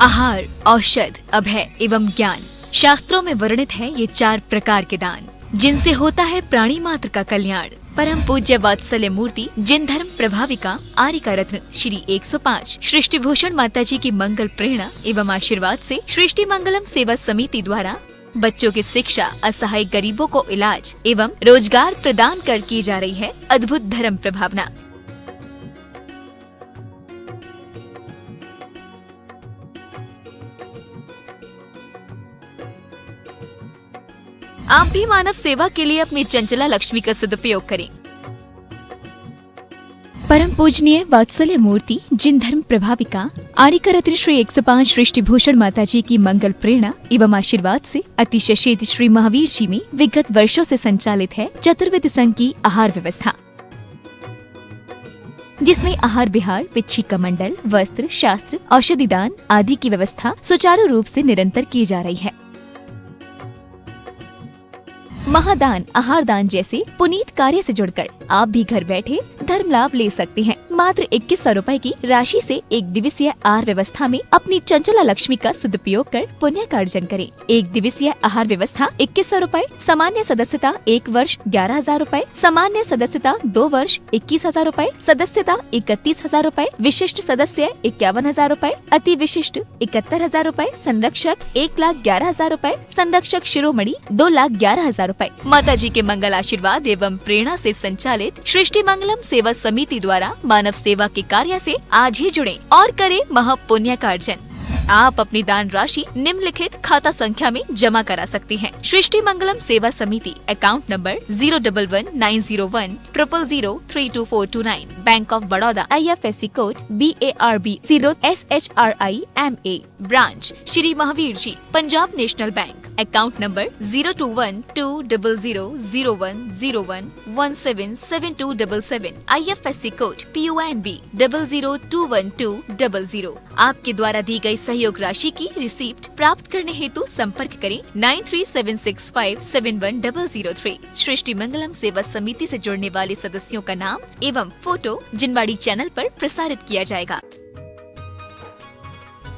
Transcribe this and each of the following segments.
आहार, औषध, अभय एवं ज्ञान। शास्त्रों में वर्णित है ये 4 प्रकार के दान, जिनसे होता है प्राणी मात्र का कल्याण। परम पूज्य वात्सल्य मूर्ति जिन धर्म प्रभाविका आर्यका रत्न श्री 105 सृष्टि भूषण माता जी की मंगल प्रेरणा एवं आशीर्वाद से सृष्टि मंगलम सेवा समिति द्वारा बच्चों की शिक्षा, असहाय गरीबों को इलाज एवं रोजगार प्रदान कर की जा रही है अद्भुत धर्म प्रभावना। आप भी मानव सेवा के लिए अपनी चंचला लक्ष्मी का सदुपयोग करें। परम पूजनीय वात्सल्य मूर्ति जिन धर्म प्रभाविका आर्यका रत्न श्री 105 सृष्टि भूषण माता जी की मंगल प्रेरणा एवं आशीर्वाद से अतिशय शीत श्री महावीर जी में विगत वर्षों से संचालित है चतुर्विध संघ की आहार व्यवस्था, जिसमें आहार विहार, पिच्छी का मंडल, वस्त्र, शास्त्र, औषधि दान आदि की व्यवस्था सुचारू रूप से निरंतर की जा रही है। महादान, आहार दान जैसे पुनीत कार्य से जुड़कर आप भी घर बैठे धर्म लाभ ले सकते हैं। मात्र 2100 रुपए की राशि से एक दिवसीय आहार व्यवस्था में अपनी चंचला लक्ष्मी का सदुपयोग कर पुण्य का अर्जन करें। एक दिवसीय आहार व्यवस्था 2100 रुपए, सामान्य सदस्यता 1 वर्ष 11,000 रुपए, सामान्य सदस्यता 2 वर्ष 21,000 रुपए, सदस्यता 31,000 रुपए, विशिष्ट सदस्य 51,000 रुपए, अति विशिष्ट 71,000 रुपए, संरक्षक 1,11,000 रुपए, संरक्षक शिरोमणि 2,11,000 रुपए। माता जी के मंगल आशीर्वाद एवं प्रेरणा से संचालित सृष्टि मंगलम सेवा समिति द्वारा मानव सेवा के कार्य से आज ही जुड़े और करें महापुण्य का अर्जन। आप अपनी दान राशि निम्नलिखित खाता संख्या में जमा करा सकते हैं। सृष्टि Mangalam Seva Samiti, account number 0119010003249, Bank of Baroda, IFSC code BARB 0SHRIMA, branch Shri Mahavir ji, Punjab National Bank, account number 02120000101177277, IFSC code PONB 0021200। आपके द्वारा दी गई सहयोग राशि की रिसीप्ट प्राप्त करने हेतु संपर्क करें 9376571003। सृष्टि मंगलम सेवा समिति से जुड़ने वाले सदस्यों का नाम एवं फोटो जिनवाड़ी चैनल पर प्रसारित किया जाएगा।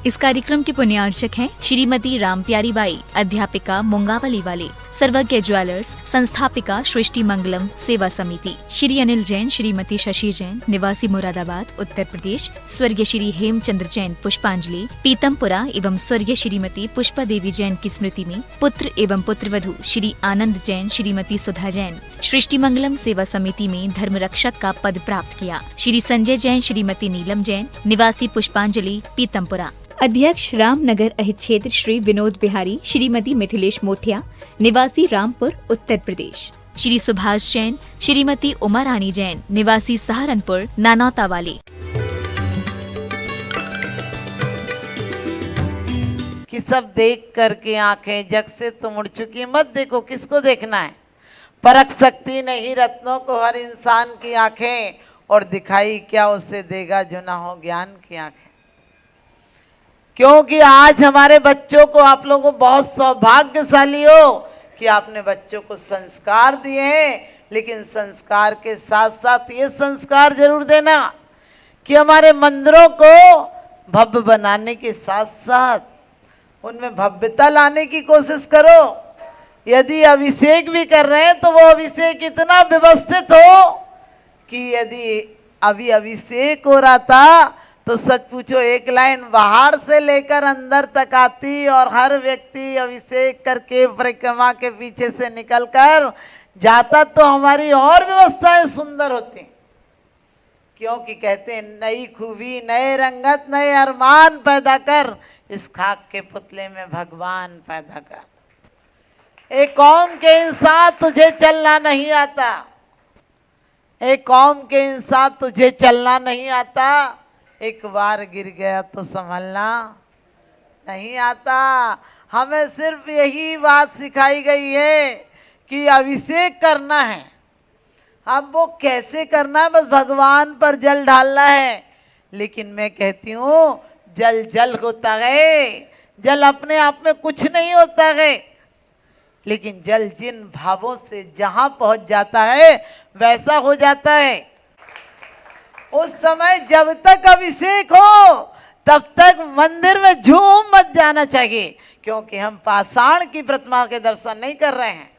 इस कार्यक्रम के पुण्यार्चक हैं श्रीमती रामप्यारी बाई, अध्यापिका मुंगावली वाले, सर्वज्ञ ज्वेलर्स, संस्थापिका सृष्टि मंगलम सेवा समिति, श्री अनिल जैन, श्रीमती शशि जैन, निवासी मुरादाबाद उत्तर प्रदेश, स्वर्गीय श्री हेमचंद्र जैन पुष्पांजलि पीतमपुरा एवं स्वर्गीय श्रीमती पुष्पा देवी जैन की स्मृति में पुत्र एवं पुत्रवधू श्री आनंद जैन, श्रीमती सुधा जैन सृष्टि मंगलम सेवा समिति में धर्म रक्षक का पद प्राप्त किया। श्री संजय जैन, श्रीमती नीलम जैन, निवासी पुष्पांजलि पीतमपुरा। अध्यक्ष रामनगर अहित क्षेत्र श्री विनोद बिहारी, श्रीमती मिथिलेश मोठिया, निवासी रामपुर उत्तर प्रदेश। श्री सुभाष जैन, श्रीमती उमा रानी जैन, निवासी सहारनपुर नानौता वाले। कि सब देख करके आंखें जग से तो मुड़ चुकी, मत देखो किसको देखना है। परख सकती नहीं रत्नों को हर इंसान की आंखें, और दिखाई क्या उसे देगा जो ना हो ज्ञान की आंखें। क्योंकि आज हमारे बच्चों को, आप लोगों बहुत सौभाग्यशाली हो कि आपने बच्चों को संस्कार दिए हैं, लेकिन संस्कार के साथ साथ ये संस्कार जरूर देना कि हमारे मंदिरों को भव्य बनाने के साथ साथ उनमें भव्यता लाने की कोशिश करो। यदि अभिषेक भी कर रहे हैं तो वो अभिषेक इतना व्यवस्थित हो कि यदि अभी अभिषेक हो रहा था तो सच पूछो एक लाइन बाहर से लेकर अंदर तक आती, और हर व्यक्ति अभिषेक करके परिक्रमा के पीछे से निकलकर जाता तो हमारी और व्यवस्थाएं सुंदर होती। क्योंकि कहते हैं नई खूबी, नए रंगत, नए अरमान पैदा कर, इस खाक के पुतले में भगवान पैदा कर। एक कौम के इंसान तुझे चलना नहीं आता, एक कौम के इंसान तुझे चलना नहीं आता, एक बार गिर गया तो संभलना नहीं आता। हमें सिर्फ यही बात सिखाई गई है कि अभिषेक करना है। अब वो कैसे करना है, बस भगवान पर जल डालना है। लेकिन मैं कहती हूँ जल जल होता है, जल अपने आप में कुछ नहीं होता है, लेकिन जल जिन भावों से जहाँ पहुँच जाता है वैसा हो जाता है। उस समय जब तक अभिषेक हो, तब तक मंदिर में झूम मत जाना चाहिए, क्योंकि हम पाषाण की प्रतिमा के दर्शन नहीं कर रहे हैं।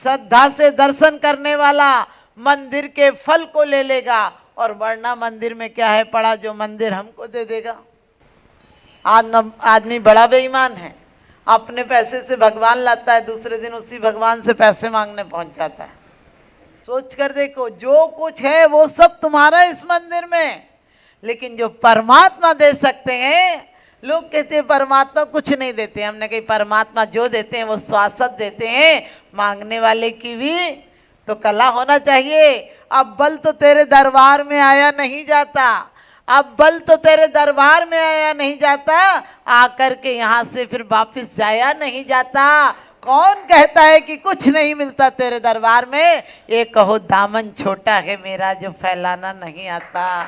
श्रद्धा से दर्शन करने वाला मंदिर के फल को ले लेगा, और वरना मंदिर में क्या है पड़ा जो मंदिर हमको दे देगा। आदमी बड़ा बेईमान है, अपने पैसे से भगवान लाता है, दूसरे दिन उसी भगवान से पैसे मांगने पहुंच जाता है। सोच कर देखो, जो कुछ है वो सब तुम्हारा इस मंदिर में, लेकिन जो परमात्मा दे सकते हैं, लोग कहते हैं परमात्मा कुछ नहीं देते। हमने कही परमात्मा जो देते हैं वो शाश्वत देते हैं, मांगने वाले की भी तो कला होना चाहिए। अब बल तो तेरे दरबार में आया नहीं जाता, अब बल तो तेरे दरबार में आया नहीं जाता, आकर के यहाँ से फिर वापिस जाया नहीं जाता। कौन कहता है कि कुछ नहीं मिलता तेरे दरबार में? ये कहो दामन छोटा है मेरा जो फैलाना नहीं आता,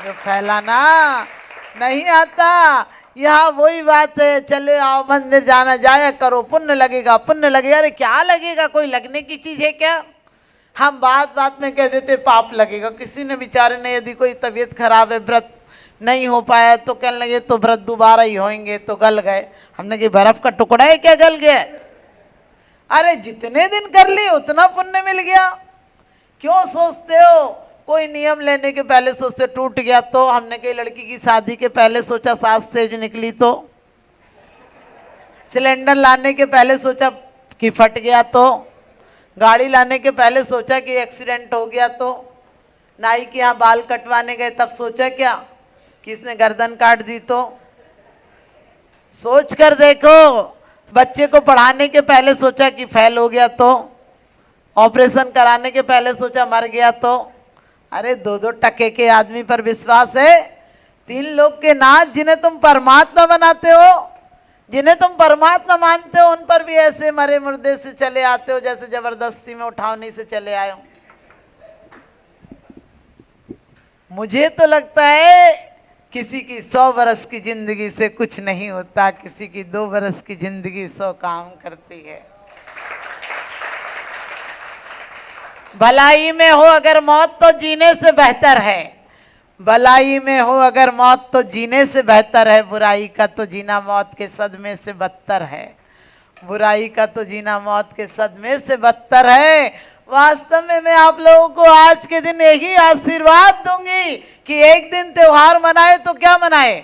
जो फैलाना नहीं आता। यहाँ वही बात है, चले आओ मंदिर जाना जाया करो, पुण्य लगेगा पुण्य लगेगा। अरे क्या लगेगा, कोई लगने की चीज है क्या? हम बात बात में कह देते पाप लगेगा। किसी ने बेचारे ने यदि कोई तबीयत खराब है, व्रत नहीं हो पाया, तो कहने लगे तो व्रत दोबारा ही होंगे, तो गल गए। हमने कहा बर्फ का टुकड़ा है क्या गल गया? अरे जितने दिन कर लिए उतना पुण्य मिल गया। क्यों सोचते हो? कोई नियम लेने के पहले सोचते टूट गया तो। हमने कही लड़की की शादी के पहले सोचा सास तेज निकली तो, सिलेंडर लाने के पहले सोचा कि फट गया तो, गाड़ी लाने के पहले सोचा कि एक्सीडेंट हो गया तो, नाई के यहाँ बाल कटवाने गए तब सोचा क्या कि इसने गर्दन काट दी तो। सोच कर देखो, बच्चे को पढ़ाने के पहले सोचा कि फेल हो गया तो, ऑपरेशन कराने के पहले सोचा मर गया तो। अरे 2-2 टके के आदमी पर विश्वास है? 3 लोग के नाथ जिन्हें तुम परमात्मा बनाते हो, जिन्हें तुम परमात्मा मानते हो, उन पर भी ऐसे मरे मुर्दे से चले आते हो जैसे जबरदस्ती में उठावनी से चले आए हो। मुझे तो लगता है किसी की 100 बरस की जिंदगी से कुछ नहीं होता, किसी की 2 बरस की जिंदगी 100 काम करती है। भलाई में हो अगर मौत तो जीने से बेहतर है, भलाई में हो अगर मौत तो जीने से बेहतर है, बुराई का तो जीना मौत के सदमे से बदतर है, बुराई का तो जीना मौत के सदमे से बदतर है। वास्तव में मैं आप लोगों को आज के दिन यही आशीर्वाद दूंगी कि एक दिन त्योहार मनाए तो क्या मनाए,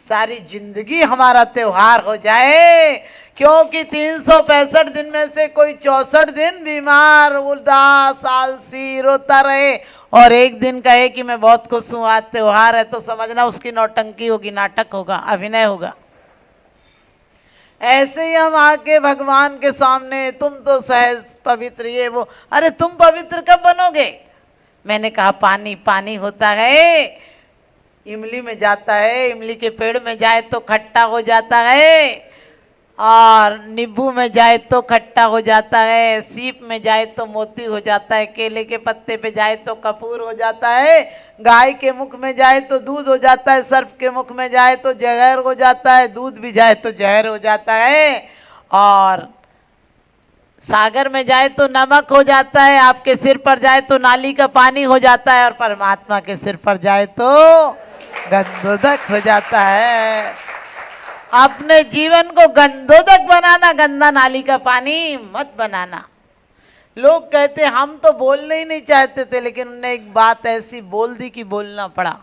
सारी जिंदगी हमारा त्योहार हो जाए। क्योंकि 365 दिन में से कोई 64 दिन बीमार उदास आलसी रोता रहे, और एक दिन कहे कि मैं बहुत खुश हूं आज त्योहार है, तो समझना उसकी नौटंकी होगी, नाटक होगा, अभिनय होगा। ऐसे ही हम आके भगवान के सामने तुम तो सहज पवित्र ये वो, अरे तुम पवित्र कब बनोगे? मैंने कहा पानी पानी होता है, इमली में जाता है, इमली के पेड़ में जाए तो खट्टा हो जाता है, और नींबू में जाए तो खट्टा हो जाता है, सीप में जाए तो मोती हो जाता है, केले के पत्ते पे जाए तो कपूर हो जाता है, गाय के मुख में जाए तो दूध हो जाता है, सर्प के मुख में जाए तो जहर हो जाता है, दूध भी जाए तो जहर हो जाता है, और सागर में जाए तो नमक हो जाता है, आपके सिर पर जाए तो नाली का पानी हो जाता है, और परमात्मा के सिर पर जाए तो गंधोदक हो जाता है। अपने जीवन को गंधोदक बनाना, गंदा नाली का पानी मत बनाना। लोग कहते हम तो बोलने ही नहीं चाहते थे, लेकिन उन्होंने एक बात ऐसी बोल दी कि बोलना पड़ा।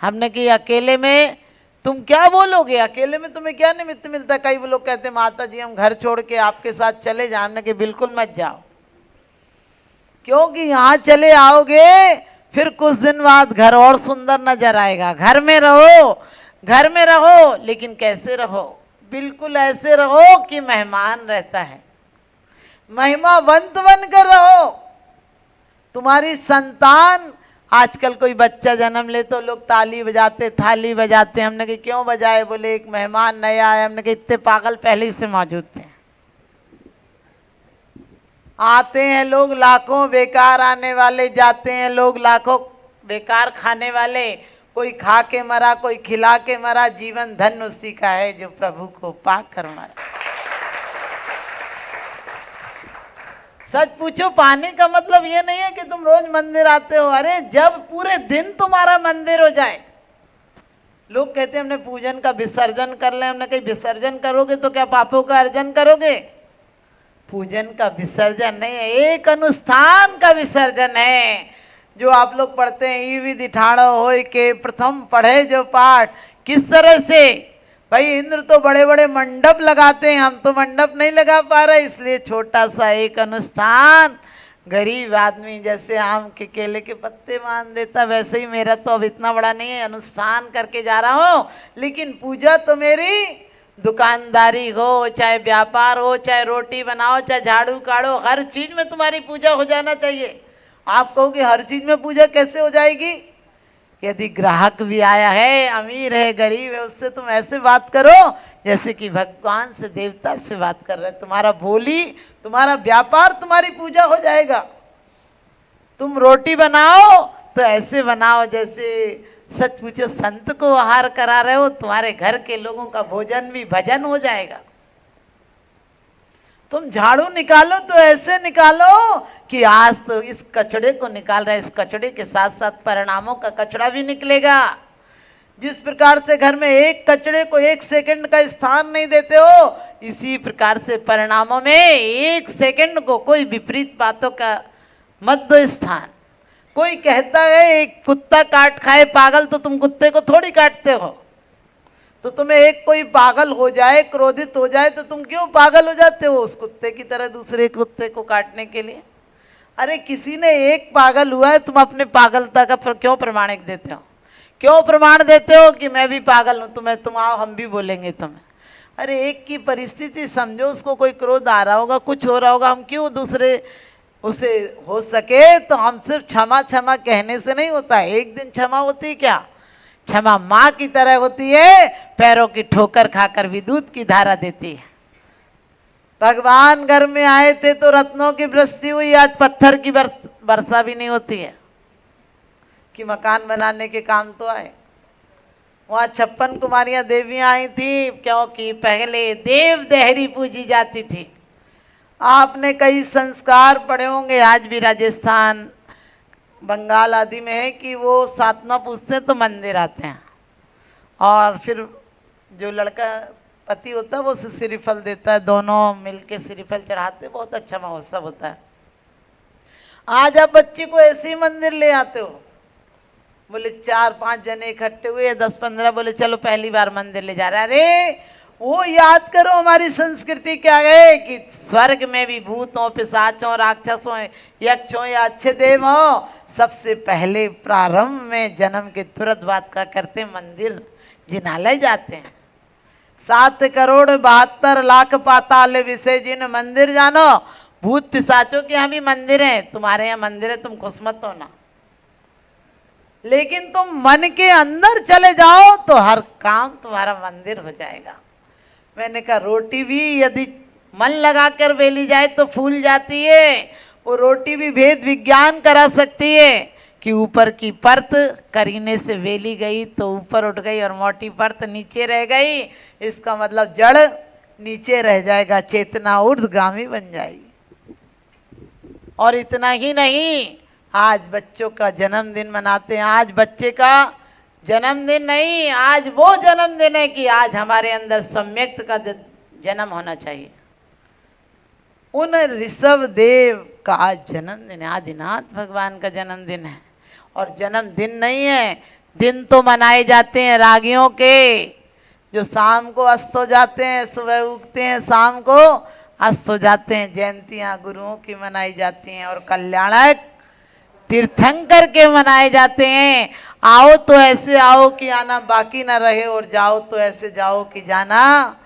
हमने कि अकेले में तुम क्या बोलोगे, अकेले में तुम्हें क्या निमित्त मिलता? कई लोग कहते माता जी हम घर छोड़ के आपके साथ चले जाए। हमने कि बिल्कुल मत जाओ, क्योंकि यहाँ चले आओगे फिर कुछ दिन बाद घर और सुंदर नजर आएगा। घर में रहो, घर में रहो, लेकिन कैसे रहो? बिल्कुल ऐसे रहो कि मेहमान रहता है, महिमावंत बनकर रहो। तुम्हारी संतान, आजकल कोई बच्चा जन्म ले तो लोग ताली बजाते थाली बजाते। हमने कहा क्यों बजाए? बोले एक मेहमान नया आया। हमने कहा इतने पागल पहले ही से मौजूद थे। आते हैं लोग लाखों, बेकार आने वाले, जाते हैं लोग लाखों, बेकार खाने वाले। कोई खा के मरा, कोई खिला के मरा, जीवन धन्य उसी का है जो प्रभु को पाक कर मरा। सच पूछो, पाने का मतलब ये नहीं है कि तुम रोज मंदिर आते हो। अरे जब पूरे दिन तुम्हारा मंदिर हो जाए, लोग कहते हैं हमने पूजन का विसर्जन कर ले, हमने कहीं विसर्जन करोगे तो क्या पापों का अर्जन करोगे? पूजन का विसर्जन नहीं है, एक अनुष्ठान का विसर्जन है। जो आप लोग पढ़ते हैं, ई विधि ठाड़ो होय के प्रथम पढ़े जो पाठ, किस तरह से भाई इंद्र तो बड़े बड़े मंडप लगाते हैं, हम तो मंडप नहीं लगा पा रहे, इसलिए छोटा सा एक अनुष्ठान, गरीब आदमी जैसे आम के केले के पत्ते मान देता, वैसे ही मेरा तो अब इतना बड़ा नहीं है, अनुष्ठान करके जा रहा हूँ। लेकिन पूजा तो मेरी दुकानदारी हो, चाहे व्यापार हो, चाहे रोटी बनाओ, चाहे झाड़ू काढ़ो, हर चीज में तुम्हारी पूजा हो जाना चाहिए। आप कहोगे हर चीज में पूजा कैसे हो जाएगी? यदि ग्राहक भी आया है, अमीर है, गरीब है, उससे तुम ऐसे बात करो जैसे कि भगवान से, देवता से बात कर रहे हैं। तुम्हारा बोली, तुम्हारा व्यापार, तुम्हारी पूजा हो जाएगा। तुम रोटी बनाओ तो ऐसे बनाओ जैसे सच पूछो संत को आहार करा रहे हो, तुम्हारे घर के लोगों का भोजन भी भजन हो जाएगा। तुम झाड़ू निकालो तो ऐसे निकालो कि आज तो इस कचड़े को निकाल रहा है, इस कचड़े के साथ साथ परिणामों का कचड़ा भी निकलेगा। जिस प्रकार से घर में एक कचड़े को एक सेकंड का स्थान नहीं देते हो, इसी प्रकार से परिणामों में एक सेकंड को कोई विपरीत बातों का मत दो स्थान। कोई कहता है एक कुत्ता काट खाए पागल, तो तुम कुत्ते को थोड़ी काटते हो। तो तुम्हें एक कोई पागल हो जाए, क्रोधित हो जाए, तो तुम क्यों पागल हो जाते हो उस कुत्ते की तरह दूसरे कुत्ते को काटने के लिए? अरे किसी ने एक पागल हुआ है, तुम अपने पागलता का क्यों प्रमाणिक देते हो? क्यों प्रमाण देते हो कि मैं भी पागल हूं, तुम आओ हम भी बोलेंगे तुम्हें? अरे एक की परिस्थिति समझो, उसको कोई क्रोध आ रहा होगा, कुछ हो रहा होगा, हम क्यों दूसरे उसे हो सके तो हम सिर्फ क्षमा क्षमा कहने से नहीं होता है। एक दिन क्षमा होती क्या? क्षमा माँ की तरह होती है, पैरों की ठोकर खाकर भी दूध की धारा देती है। भगवान घर में आए थे तो रत्नों की वृष्टि हुई, आज पत्थर की वर्षा भी नहीं होती है कि मकान बनाने के काम तो आए। वहाँ 56 कुमारियां देवियां आई थी, क्योंकि पहले देव देहरी पूजी जाती थी। आपने कई संस्कार पढ़े होंगे, आज भी राजस्थान, बंगाल आदि में है कि वो साधना पूछते हैं तो मंदिर आते हैं, और फिर जो लड़का पति होता है वो उसे श्रीफल देता है, दोनों मिलके श्रीफल चढ़ाते, बहुत अच्छा महोत्सव होता है। आज आप बच्ची को ऐसे ही मंदिर ले आते हो, बोले 4-5 जने इकट्ठे हुए, 10-15 बोले चलो पहली बार मंदिर ले जा रहे हैं। अरे वो याद करो हमारी संस्कृति क्या है कि स्वर्ग में भी भूतों, पिशाचों, राक्षसों, यक्षों या अच्छे देव हो, सबसे पहले प्रारंभ में जन्म के तुरंत बाद का करते मंदिर जिनालय जाते हैं। 7,72,00,000 पाताल विषय जिन मंदिर जानो, भूत पिशाचों के यहाँ भी मंदिर है, तुम्हारे यहाँ मंदिर है, तुम खुश मत होना। लेकिन तुम मन के अंदर चले जाओ तो हर काम तुम्हारा मंदिर हो जाएगा। मैंने कहा रोटी भी यदि मन लगाकर बेली जाए तो फूल जाती है। वो रोटी भी भेद विज्ञान करा सकती है कि ऊपर की परत करीने से बेली गई तो ऊपर उठ गई और मोटी परत नीचे रह गई। इसका मतलब जड़ नीचे रह जाएगा, चेतना ऊर्ध्वगामी बन जाएगी। और इतना ही नहीं, आज बच्चों का जन्मदिन मनाते हैं। आज बच्चे का जन्मदिन नहीं, आज वो जन्मदिन है कि आज हमारे अंदर सम्यक्त का जन्म होना चाहिए। उन ऋषभ देव का आज जन्मदिन है, आदिनाथ भगवान का जन्मदिन है। और जन्मदिन नहीं है, दिन तो मनाए जाते हैं रागियों के, जो शाम को अस्त हो जाते हैं, सुबह उगते हैं, शाम को अस्त हो जाते हैं। जयंतियाँ गुरुओं की मनाई जाती हैं और कल्याणक तीर्थंकर के मनाए जाते हैं। आओ तो ऐसे आओ कि आना बाकी ना रहे, और जाओ तो ऐसे जाओ कि जाना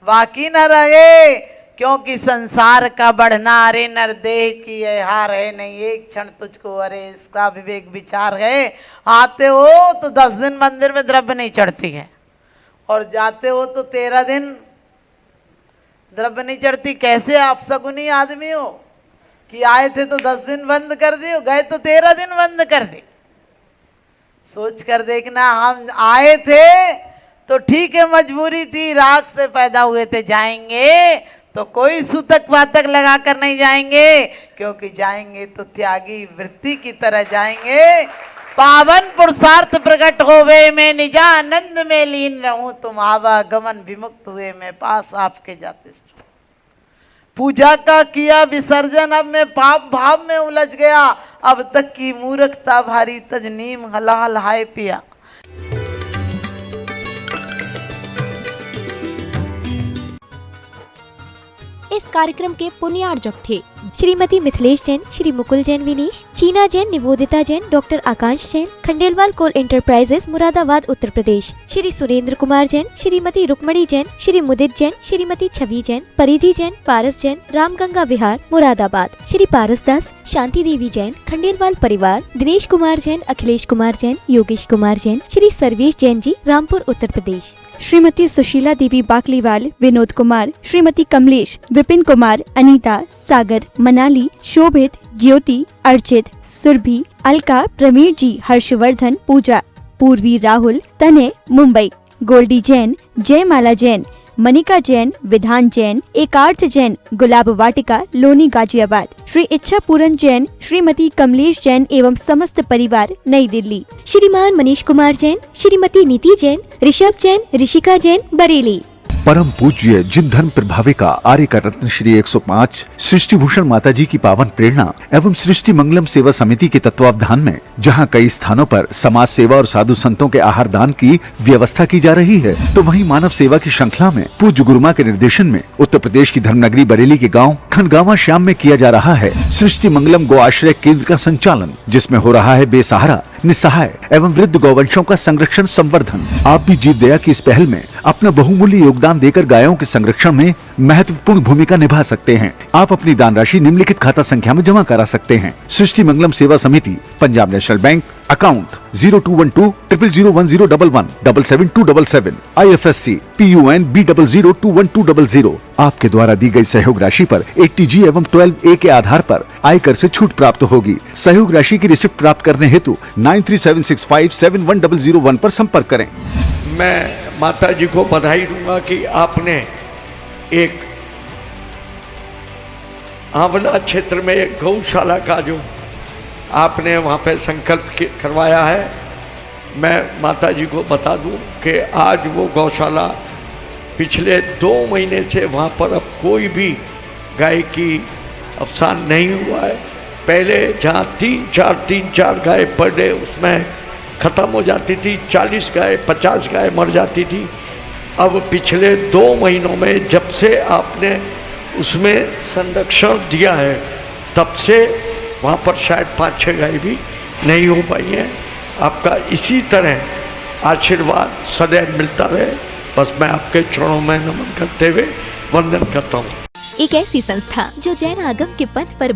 बाकी ना रहे। क्योंकि संसार का बढ़ना, अरे नरदेह की यह हार है, नहीं एक क्षण तुझको, अरे इसका विवेक विचार है। आते हो तो 10 दिन मंदिर में द्रव्य नहीं चढ़ती है, और जाते हो तो 13 दिन द्रव्य नहीं चढ़ती। कैसे आप सगुनी आदमी हो कि आए थे तो 10 दिन बंद कर दिए, गए तो 13 दिन बंद कर दिए। सोच कर देखना, हम आए थे तो ठीक है, मजबूरी थी, राख से पैदा हुए थे, जाएंगे तो कोई सूतक पातक लगा कर नहीं जाएंगे, क्योंकि जाएंगे तो त्यागी वृत्ति की तरह जाएंगे। पावन पुरुषार्थ प्रकट होवे, मैं निजानंद में लीन रहूं, तुम आवागमन विमुक्त हुए, मैं पास आपके जाते। पूजा का किया विसर्जन, अब मैं पाप भाव में उलझ गया, अब तक की मूर्खता भारी तजनीम हलाल हाय पिया। इस कार्यक्रम के पुण्यार्जक थे श्रीमती मिथिलेश जैन, श्री मुकुल जैन विनीश, चीना जैन, निवोदिता जैन, डॉक्टर आकांश जैन, खंडेलवाल कोल एंटरप्राइजेस मुरादाबाद उत्तर प्रदेश, श्री सुरेंद्र कुमार जैन, श्रीमती रुक्मणी जैन, श्री मुदित जैन, श्रीमती छवि जैन, परिधि जैन, पारस जैन, रामगंगा विहार मुरादाबाद, श्री पारस दास, शांति देवी जैन, खंडेलवाल परिवार, दिनेश कुमार जैन, अखिलेश कुमार जैन, योगेश कुमार जैन, श्री सर्वेश जैन जी, रामपुर उत्तर प्रदेश, श्रीमती सुशीला देवी बाकलीवाल, विनोद कुमार, श्रीमती कमलेश, विपिन कुमार, अनीता, सागर, मनाली, शोभित, ज्योति, अर्चित, सुरभि, अलका, प्रवीण जी, हर्षवर्धन, पूजा, पूर्वी, राहुल, तने, मुंबई, गोल्डी जैन, जयमाला जैन, मनिका जैन, विधान जैन, एकार्थ जैन, गुलाब वाटिका, लोनी, गाजियाबाद, श्री इच्छा पूरन जैन, श्रीमती कमलेश जैन एवं समस्त परिवार, नई दिल्ली, श्रीमान मनीष कुमार जैन, श्रीमती नीति जैन, ऋषभ जैन, ऋषिका जैन, बरेली। परम पूज्य जिन धर्म प्रभाविका आर्य का रत्न श्री 105 सृष्टि भूषण माता जी की पावन प्रेरणा एवं सृष्टि मंगलम सेवा समिति के तत्वावधान में जहां कई स्थानों पर समाज सेवा और साधु संतों के आहार दान की व्यवस्था की जा रही है, तो वहीं मानव सेवा की श्रृंखला में पूज्य गुरुमा के निर्देशन में उत्तर प्रदेश की धर्मनगरी बरेली के गाँव खनगावा श्याम में किया जा रहा है सृष्टि मंगलम गो आश्रय केंद्र का संचालन, जिसमें हो रहा है बेसहारा, निसहाय एवं वृद्ध गौवंशों का संरक्षण संवर्धन। आप भी जीत दया की इस पहल में अपना बहुमूल्य योगदान देकर गायों के संरक्षण में महत्वपूर्ण भूमिका निभा सकते हैं। आप अपनी दान राशि निम्नलिखित खाता संख्या में जमा करा सकते हैं। सृष्टि मंगलम सेवा समिति, Punjab National Bank, account 0212001011 77277, IFSC PUN B00212000। आपके द्वारा दी गई सहयोग राशि पर 80G एवं 12A के आधार पर आयकर से छूट प्राप्त होगी। सहयोग राशि की रिसिप्ट प्राप्त करने हेतु 9376571001 पर संपर्क करें। मैं माता जी को बधाई दूंगा कि आपने एक आंवला क्षेत्र में एक गौशाला का जो आपने वहाँ पे संकल्प करवाया है, मैं माता जी को बता दूं कि आज वो गौशाला पिछले 2 महीने से वहाँ पर अब कोई भी गाय की अवसान नहीं हुआ है। पहले जहाँ 3-4 गाय पर डे उसमें ख़त्म हो जाती थी, 40 गाय 50 गाय मर जाती थी। अब पिछले 2 महीनों में जब से आपने उसमें संरक्षण दिया है, तब से वहाँ पर शायद 5-6 गाय भी नहीं हो पाई हैं। आपका इसी तरह आशीर्वाद सदैव मिलता रहे, बस मैं आपके चरणों में नमन करते हुए वंदन करता हूँ। एक ऐसी संस्था जो जैन आगम के पथ पर